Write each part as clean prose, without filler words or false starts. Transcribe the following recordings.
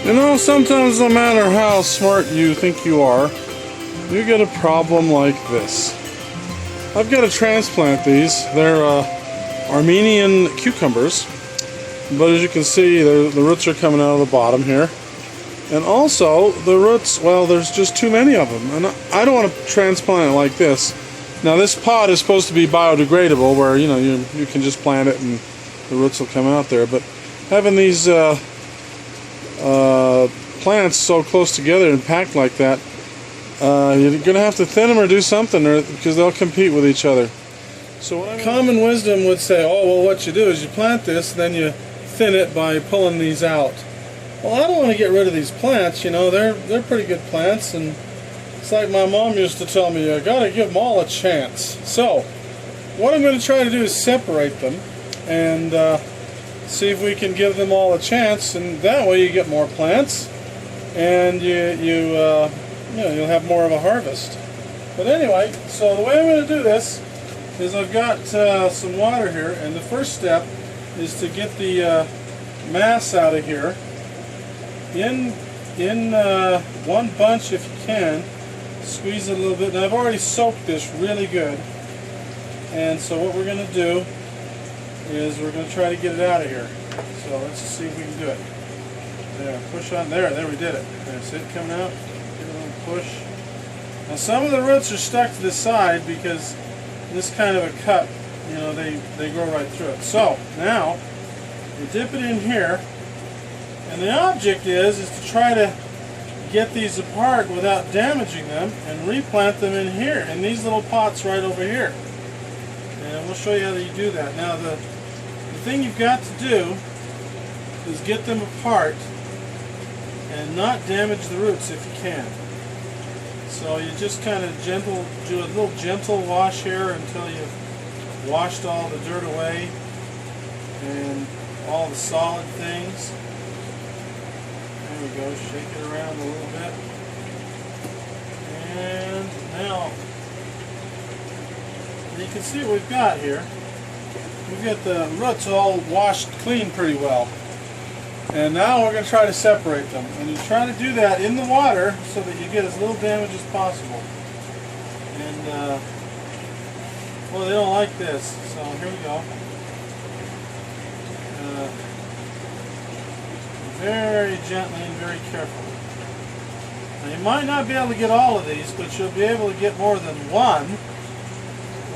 You know, sometimes no matter how smart you think you are, you get a problem like this. I've got to transplant these. They're Armenian cucumbers, but as you can see, the roots are coming out of the bottom here. And also, the roots, well, there's just too many of them. And I don't want to transplant it like this. Now, this pot is supposed to be biodegradable, where, you know, you can just plant it and the roots will come out there. But having these plants so close together and packed like that, you're going to have to thin them or do something, because they'll compete with each other. So common wisdom would say, oh, well, what you do is you plant this, then you thin it by pulling these out. Well, I don't want to get rid of these plants. You know, they're pretty good plants, and it's like my mom used to tell me, you got to give them all a chance. So what I'm going to try to do is separate them and see if we can give them all a chance, and that way you get more plants, and you'll have more of a harvest. But anyway, so the way I'm going to do this is I've got some water here, and the first step is to get the mass out of here in one bunch if you can. Squeeze it a little bit. Now I've already soaked this really good, and so what we're going to do is we're going to try to get it out of here. So let's see if we can do it. There, push on there. There, we did it. There's it coming out. Give it a little push. Now some of the roots are stuck to the side because this kind of a cut, you know, they grow right through it. So now we dip it in here, and the object is to try to get these apart without damaging them and replant them in here, in these little pots right over here. And we'll show you how you do that. Now the thing you've got to do is get them apart and not damage the roots if you can. So you just kind of do a little gentle wash here until you've washed all the dirt away and all the solid things. There we go, shake it around a little bit. And now you can see what we've got here. We've got the roots all washed clean pretty well. And now we're going to try to separate them. And you try to do that in the water so that you get as little damage as possible. And, well, they don't like this. So here we go. Very gently and very carefully. Now you might not be able to get all of these, but you'll be able to get more than one,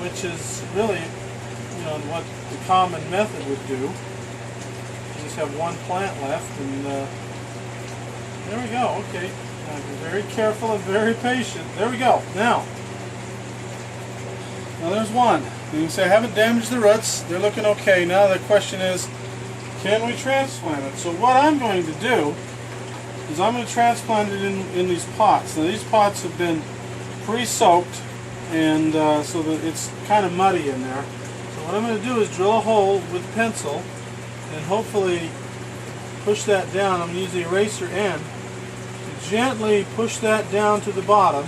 which is really, you know, what the common method would do. You just have one plant left, and there we go. Okay, now be very careful and very patient. There we go. Now there's one. You can say I haven't damaged the roots. They're looking okay. Now the question is, can we transplant it? So what I'm going to do is I'm going to transplant it in these pots. Now these pots have been pre-soaked, and so that it's kind of muddy in there. So what I'm going to do is drill a hole with a pencil and hopefully push that down. I'm going to use the eraser end to gently push that down to the bottom,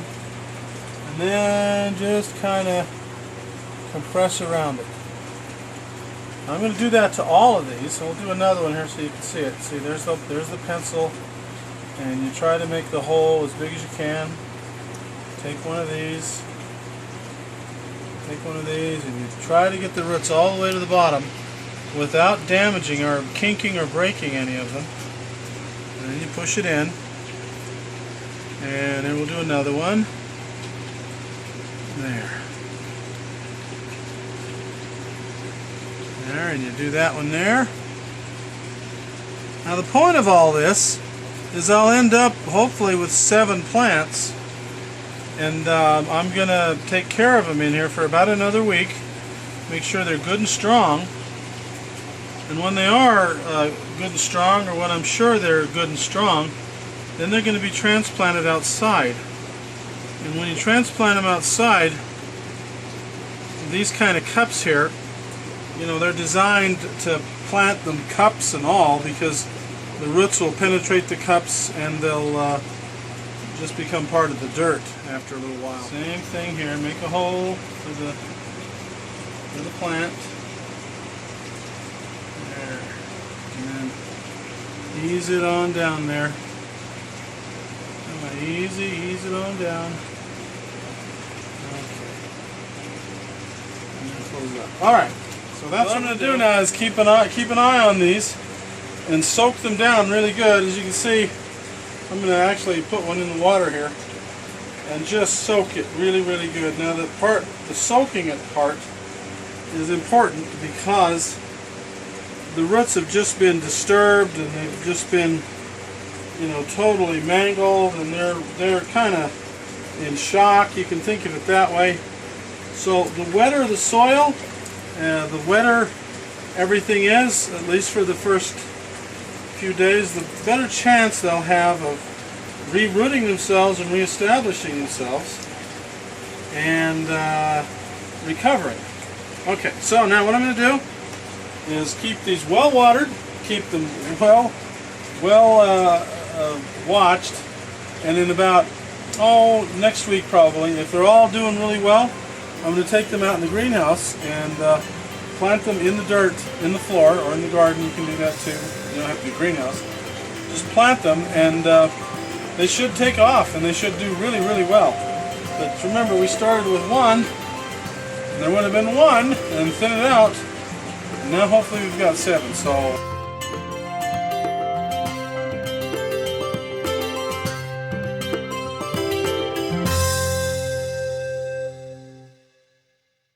and then just kind of compress around it. I'm going to do that to all of these, so we'll do another one here so you can see it. See, there's the pencil, and you try to make the hole as big as you can. Take one of these, and you try to get the roots all the way to the bottom without damaging or kinking or breaking any of them. And then you push it in, and then we'll do another one. There. There, and you do that one there. Now the point of all this is I'll end up hopefully with 7 plants, and I'm going to take care of them in here for about another week, make sure they're good and strong, and when they are good and strong, or when I'm sure they're good and strong, then they're going to be transplanted outside. And when you transplant them outside, these kind of cups here, you know, they're designed to plant them cups and all, because the roots will penetrate the cups and they'll just become part of the dirt after a little while. Same thing here. Make a hole for the plant. There. And then ease it on down there. Easy, ease it on down. Alright, so that's what I'm going to do now is keep an eye on these and soak them down really good. As you can see, I'm going to actually put one in the water here and just soak it really, really good. Now the soaking it part is important because the roots have just been disturbed and they've just been, you know, totally mangled, and they're kind of in shock. You can think of it that way. So the wetter the soil, the wetter everything is, at least for the first few days, the better chance they'll have of re-rooting themselves and re-establishing themselves and recovering. Okay, so now what I'm going to do is keep these well watered, keep them well watched, and in about, next week probably, if they're all doing really well, I'm going to take them out in the greenhouse and plant them in the dirt, in the floor, or in the garden. You can do that too. You don't have to be greenhouse. Just plant them, and they should take off, and they should do really, really well. But remember, we started with one, and there would have been one, and thin it out. And now hopefully we've got 7. So.